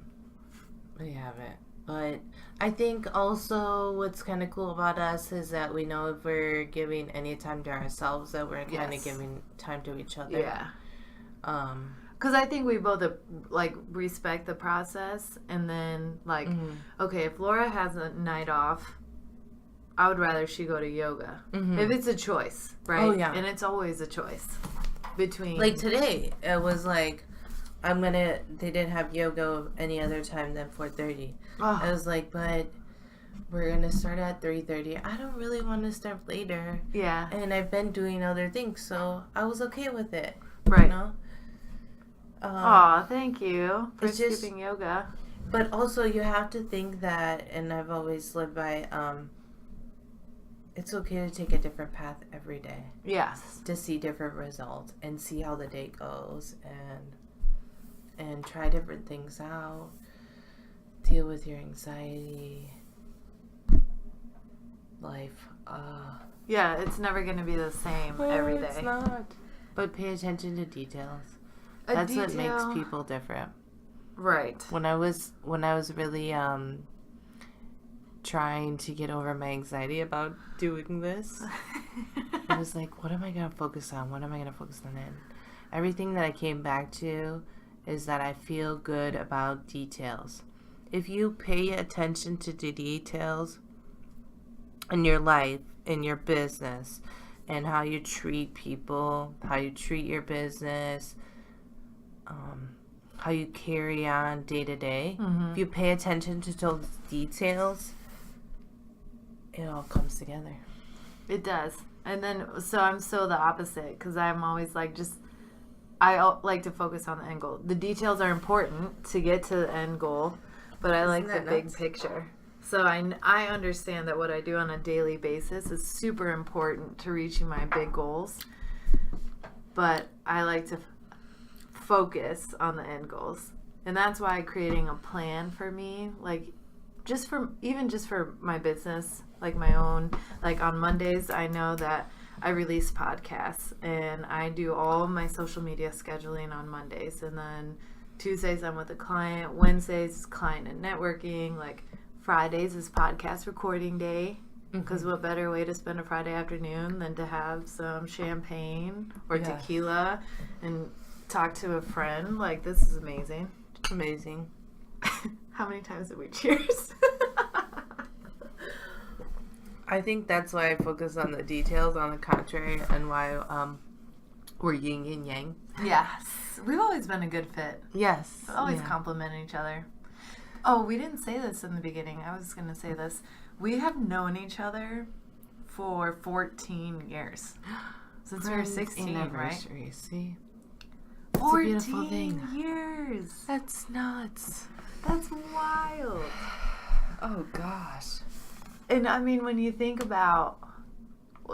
But I think also what's kind of cool about us is that we know if we're giving any time to ourselves, that we're kind of giving time to each other. Yeah. Because I think we both, respect the process. And then, okay, if Laura has a night off, I would rather she go to yoga. Mm-hmm. If it's a choice, right? Oh, yeah. And it's always a choice between... Like today, it was like, they didn't have yoga any other time than 4:30. Oh. I was like, but we're going to start at 3:30. I don't really want to start later. Yeah. And I've been doing other things, so I was okay with it. Right. You know? Thank you for skipping yoga. But also, you have to think that, and I've always lived by... it's okay to take a different path every day. Yes. To see different results and see how the day goes and try different things out. Deal with your anxiety. Life. Yeah, it's never going to be the same every day. It's not. But pay attention to details. That's what makes people different. Right. When I was really trying to get over my anxiety about doing this, I was like, what am I going to focus on? What am I going to focus on? And everything that I came back to is that I feel good about details. If you pay attention to the details in your life, in your business, and how you treat people, how you treat your business, how you carry on day to day, if you pay attention to those details, it all comes together. It does. And then, so I'm so the opposite, because I'm always I like to focus on the end goal. The details are important to get to the end goal, but I like the big picture. So I understand that what I do on a daily basis is super important to reaching my big goals, but I like to focus on the end goals. And that's why creating a plan for me, just for my business, my own, on Mondays, I know that I release podcasts and I do all my social media scheduling on Mondays. And then Tuesdays I'm with a client, Wednesdays is client and networking, Fridays is podcast recording day. Because what better way to spend a Friday afternoon than to have some champagne or tequila and talk to a friend? This is amazing. Amazing. How many times did we cheers? I think that's why I focus on the details, on the contrary, and why we're yin and yang. Yes. We've always been a good fit. Yes. We always compliment each other. Oh, we didn't say this in the beginning. I was going to say this. We have known each other for 14 years. Since we were 16, right? See? 14 it's a beautiful thing. Years. That's nuts. That's wild. Oh, gosh. And I mean, when you think about,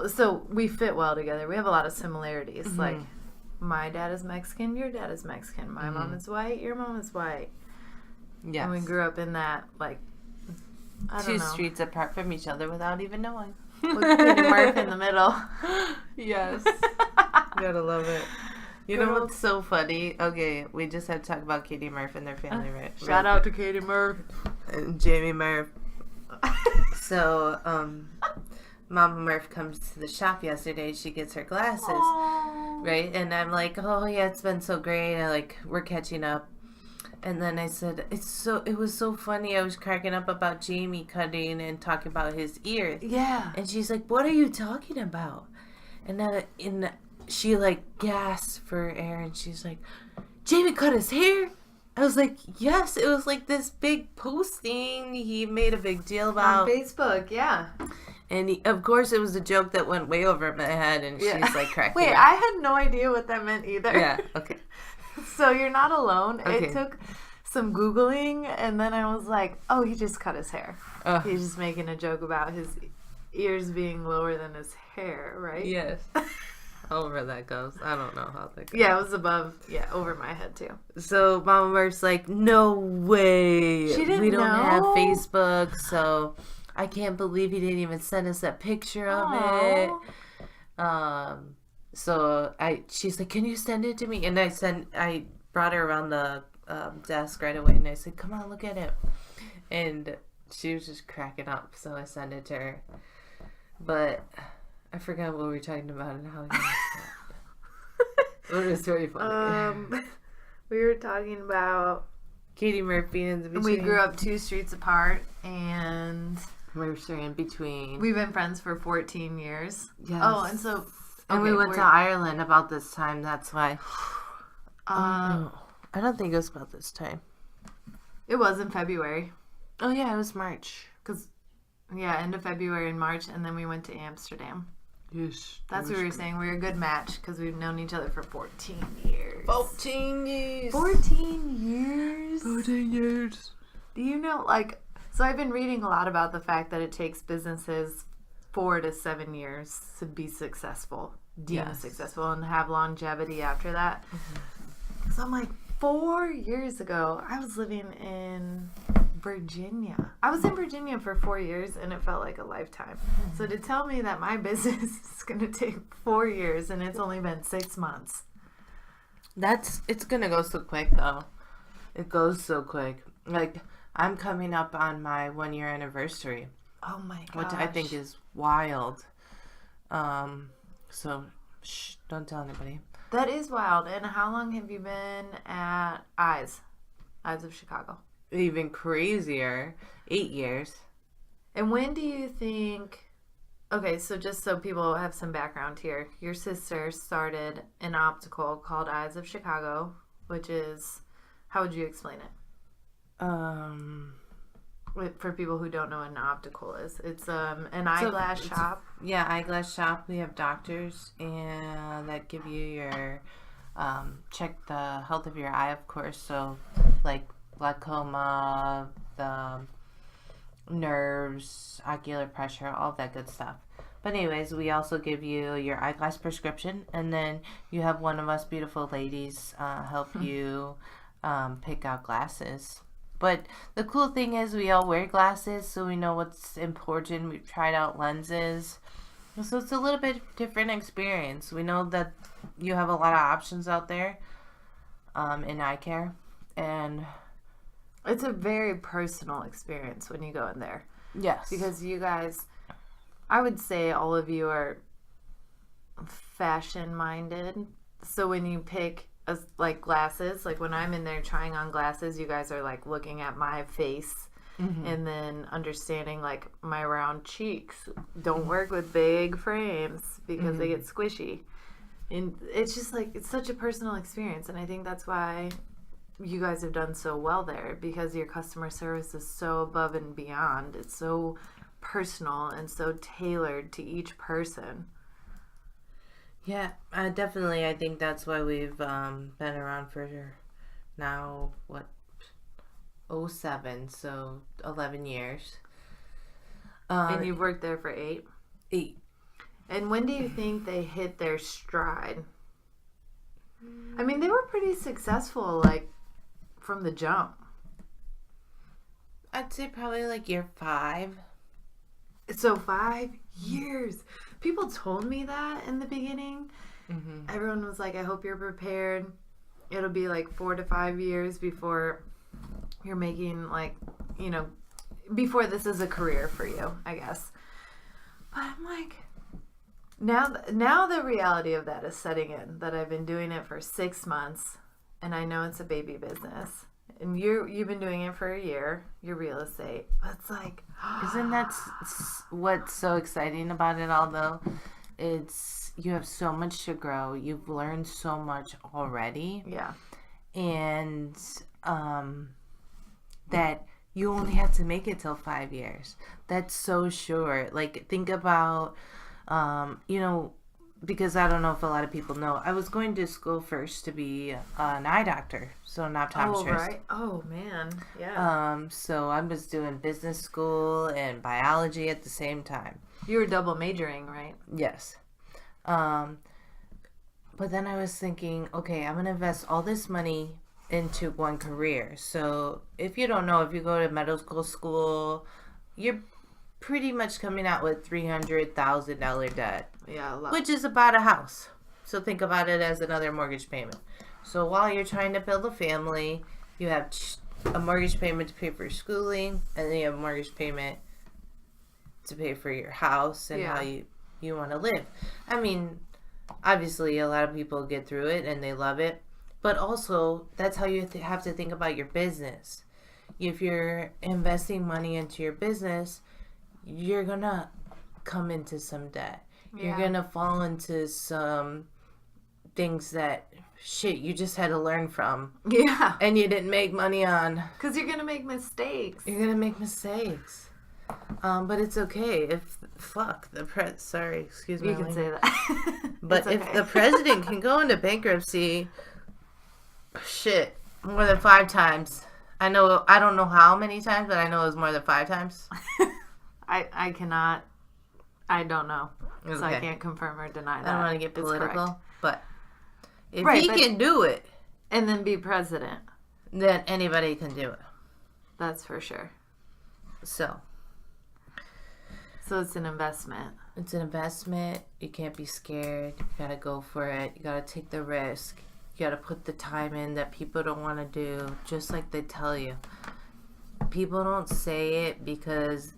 so we fit well together. We have a lot of similarities. My dad is Mexican, your dad is Mexican. My mom is white, your mom is white. Yes. And we grew up in that, I don't know. 2 streets apart from each other without even knowing. With Katie Murph in the middle. Yes. Gotta love it. You know what's so funny? Okay, we just had to talk about Katie Murph and their family, right? Shout out to Katie Murph. And Jamie Murph. So, Mama Murph comes to the shop yesterday. She gets her glasses, right? And I'm like, oh yeah, it's been so great. We're catching up. And then I said, it was so funny. I was cracking up about Jamie cutting and talking about his ears. Yeah. And she's like, what are you talking about? And she like gasped for air, and she's like, Jamie cut his hair? I was like, yes. It was like this big posting he made a big deal about. On Facebook, yeah. And of course, it was a joke that went way over my head, and she's like cracking Wait, up. I had no idea what that meant either. Yeah, okay. So you're not alone. Okay. It took some Googling, and then I was like, oh, he just cut his hair. He's just making a joke about his ears being lower than his hair, right? Yes. However that goes. I don't know how that goes. Yeah, it was over my head too. So Mama Murph's like, no way. She didn't We don't know? have Facebook, so I can't believe he didn't even send us that picture of it. So she's like, can you send it to me? And I brought her around the desk right away, and I said, come on, look at it. And she was just cracking up, so I sent it to her. But I forgot what we were talking about and how he It was very funny. We were talking about Katie Murphy in the between. we grew up 2 streets apart, and Mercer in between. we've been friends for 14 years. Yes. Oh, and so And we went to Ireland about this time. That's why. I don't think it was about this time. It was in February. Oh yeah, it was March. End of February and March, and then we went to Amsterdam. Yes. That's what we were saying. We were a good match because we've known each other for 14 years. 14 years. 14 years? 14 years. Do you know, so I've been reading a lot about the fact that it takes businesses 4 to 7 years to be successful, successful, and have longevity after that. Mm-hmm. So I'm like, 4 years ago, I was living in Virginia. I was in Virginia for 4 years, and it felt like a lifetime. Mm-hmm. So to tell me that my business is going to take 4 years, and it's only been 6 months. It's going to go so quick, though. It goes so quick. I'm coming up on my 1-year anniversary. Oh my gosh. Which I think is wild. So, shh, don't tell anybody. That is wild. And how long have you been at Eyes of Chicago? Even crazier. 8 years. And when do you think... Okay, so just so people have some background here. Your sister started an optical called Eyes of Chicago, which is... How would you explain it? For people who don't know what an optical is. It's an eyeglass shop. Yeah, eyeglass shop. We have doctors and that give you your... check the health of your eye, of course. So, like glaucoma, the nerves, ocular pressure, all that good stuff. But anyways, we also give you your eyeglass prescription, and then you have one of us beautiful ladies help you pick out glasses. But the cool thing is we all wear glasses, so we know what's important. We've tried out lenses. So it's a little bit different experience. We know that you have a lot of options out there in eye care. And it's a very personal experience when you go in there. Yes. Because you guys, I would say all of you are fashion-minded. So when you pick... glasses, when I'm in there trying on glasses, you guys are looking at my face and then understanding my round cheeks don't work with big frames because they get squishy, and it's just it's such a personal experience. And I think that's why you guys have done so well there, because your customer service is so above and beyond. It's so personal and so tailored to each person. Yeah, definitely. I think that's why we've been around for now, 07, so 11 years. And you've worked there for 8? 8. And when do you think they hit their stride? I mean, they were pretty successful, from the jump. I'd say probably year 5. So 5 years. People told me that in the beginning. Mm-hmm. Everyone was like, I hope you're prepared. It'll be 4 to 5 years before you're making before this is a career for you, I guess. But I'm like, now the reality of that is setting in, that I've been doing it for 6 months and I know it's a baby business. And you've been doing it for a year, your real estate. But it's like, isn't that what's so exciting about it all, though? It's you have so much to grow. You've learned so much already. yeah. And that you only have to make it till 5 years. That's so short. Like, think about, because I don't know if a lot of people know, I was going to school first to be an eye doctor, so an optometrist. Oh, right. Oh, man. Yeah. So I was doing business school and biology at the same time. You were double majoring, right? Yes. But then I was thinking, okay, I'm going to invest all this money into one career. So if you don't know, if you go to medical school, you're pretty much coming out with $300,000 debt. Yeah, a lot. Which is about a house. So think about it as another mortgage payment. So while you're trying to build a family, you have a mortgage payment to pay for your schooling, and then you have a mortgage payment to pay for your house and how you want to live. I mean, obviously a lot of people get through it and they love it, but also that's how you have to think about your business. If you're investing money into your business, you're gonna come into some debt. You're gonna fall into some things that you just had to learn from. Yeah. And you didn't make money on. Because you're gonna make mistakes. You're gonna make mistakes. But it's okay sorry, excuse me. You can say that. But if the president can go into bankruptcy, more than 5 times. I don't know how many times, but I know it was more than 5 times. I cannot. I don't know. Okay. So I can't confirm or deny that. I don't want to get political, but if Right, he can do it, and then be president, then anybody can do it. that's for sure. So it's an investment. it's an investment. You can't be scared. You gotta go for it. You gotta take the risk. You gotta put the time in that people don't want to do, just like they tell you. People don't say it because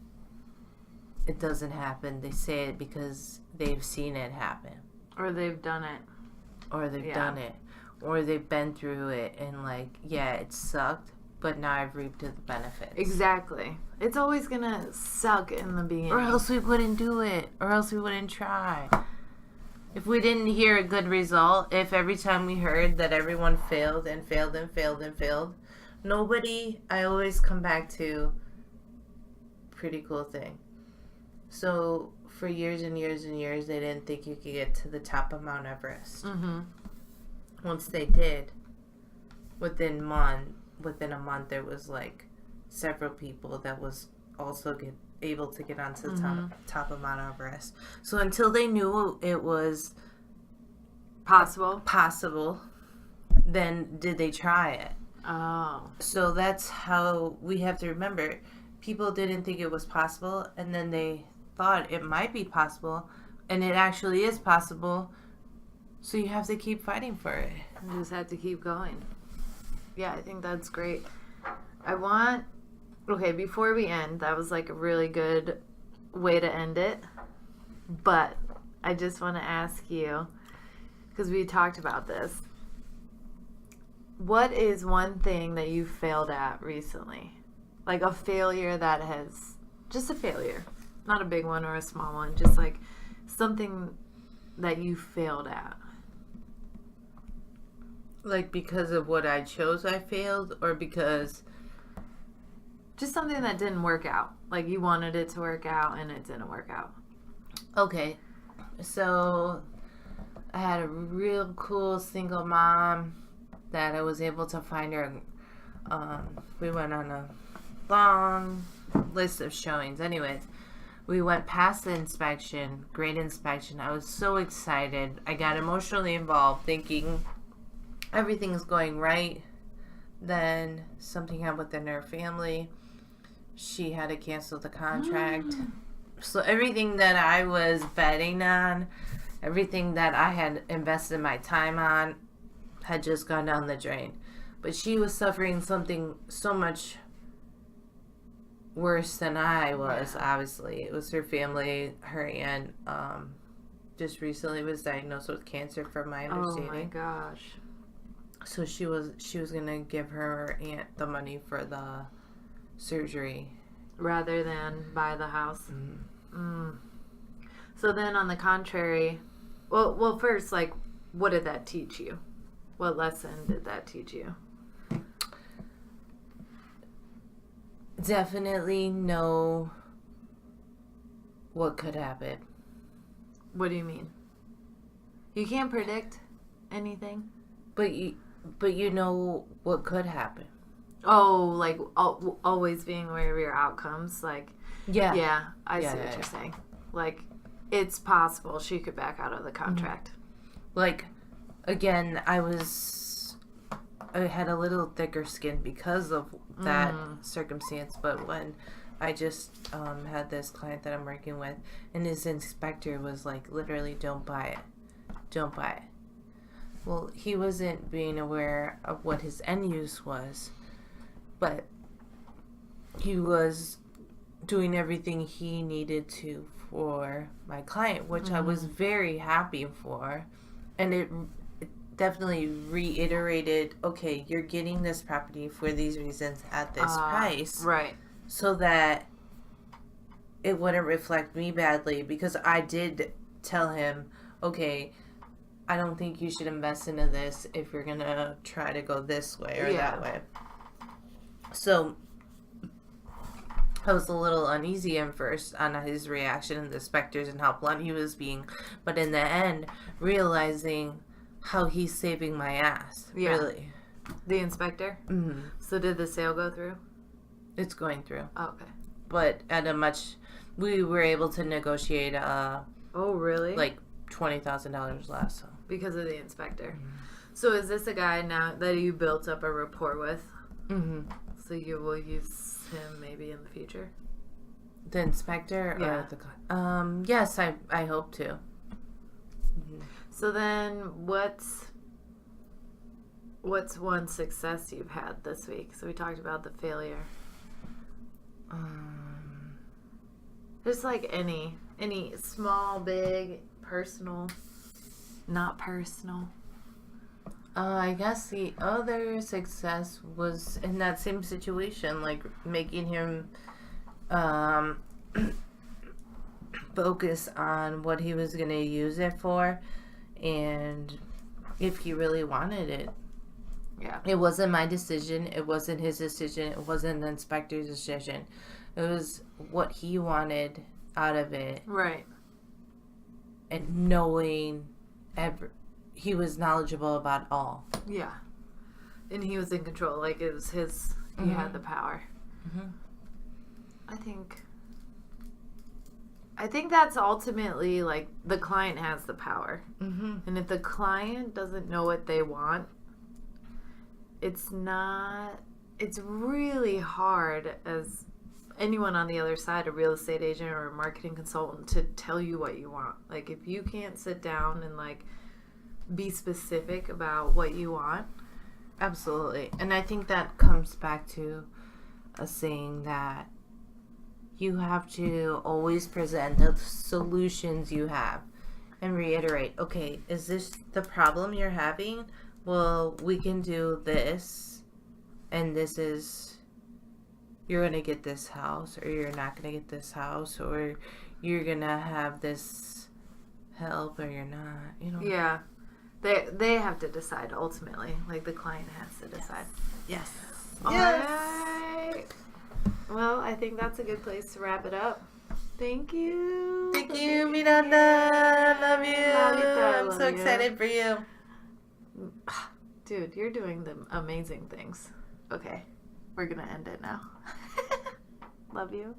it doesn't happen. They say it because they've seen it happen. Or they've done it. Or they've done it. Or they've been through it and it sucked, but now I've reaped the benefits. Exactly. It's always going to suck in the beginning. Or else we wouldn't do it. Or else we wouldn't try. If we didn't hear a good result, if every time we heard that everyone failed and failed and failed and failed, I always come back to pretty cool thing. So for years and years and years, they didn't think you could get to the top of Mount Everest. Mm-hmm. Once they did, within a month, there was several people that was also able to get onto the top of Mount Everest. So until they knew it was possible, then did they try it? Oh. So that's how we have to remember. People didn't think it was possible, and then they thought it might be possible, and it actually is possible. So you have to keep fighting for it. You just have to keep going. Yeah, I think that's great. Before we end, that was a really good way to end it. But I just want to ask you, because we talked about this, what is one thing that you failed at recently? A failure that has, just a failure, not a big one or a small one, just something that you failed at. Because of what I chose, I failed, or because... Just something that didn't work out. You wanted it to work out and it didn't work out. Okay. So I had a real cool single mom that I was able to find her. We went on a long list of showings. Anyways, we went past the inspection, great inspection. I was so excited. I got emotionally involved thinking everything's going right. Then something happened within her family. She had to cancel the contract. So everything that I was betting on, everything that I had invested my time on, had just gone down the drain. But she was suffering something so much worse than I was. Yeah. Obviously, it was her family. Her aunt just recently was diagnosed with cancer, from my understanding. Oh my gosh. So she was gonna give her aunt the money for the surgery Rather than buy the house. So then, on the contrary, well, first, like, what did that teach you? What lesson did that teach you? Definitely know what could happen. What do you mean? You can't predict anything. But you know what could happen. Oh, like always being aware of your outcomes. Like, yeah, I see what you're saying. Like, it's possible she could back out of the contract. Like, again, I had a little thicker skin because of that circumstance. But when I just had this client that I'm working with, and his inspector was like, literally, don't buy it. Don't buy it. Well, he wasn't being aware of what his end use was, but he was doing everything he needed to for my client, which I was very happy for. And it definitely reiterated, okay, you're getting this property for these reasons at this price. Right. So that it wouldn't reflect me badly, because I did tell him, okay, I don't think you should invest into this if you're going to try to go this way or that way. So I was a little uneasy at first on his reaction and the inspectors and how blunt he was being. But in the end, realizing how he's saving my ass. Yeah. Really. The inspector? Mm-hmm. So did the sale go through? It's going through. Oh, okay. But at we were able to negotiate oh, really? like $20,000 less. So. Because of the inspector. Mm-hmm. So is this a guy now that you built up a rapport with? Mm-hmm. So you will use him maybe in the future? The inspector? Yeah. Or the yes, I hope to. Mm-hmm. So then what's one success you've had this week? So we talked about the failure. Just like any small, big, personal, not personal. I guess the other success was in that same situation, like making him focus on what he was going to use it for and if he really wanted it. Yeah. It wasn't my decision. It wasn't his decision. It wasn't the inspector's decision. It was what he wanted out of it. Right. And knowing he was knowledgeable about all. Yeah. And he was in control. Like, it was his, he had the power. Mm-hmm. I think that's ultimately, like, the client has the power. Mm-hmm. And if the client doesn't know what they want, it's really hard as anyone on the other side, a real estate agent or a marketing consultant, to tell you what you want. Like, if you can't sit down and, like, be specific about what you want. Absolutely. And I think that comes back to a saying that you have to always present the solutions you have and reiterate, okay, is this the problem you're having? Well, we can do this, and this is, you're going to get this house, or you're not going to get this house, or you're going to have this help, or you're not, you know. Yeah. They have to decide ultimately. Like, the client has to decide. Yes. All right. Well, I think that's a good place to wrap it up. Thank you. Thank you, Miranda. Love you. I'm so excited for you. Dude, you're doing the amazing things. Okay. We're going to end it now. Love you.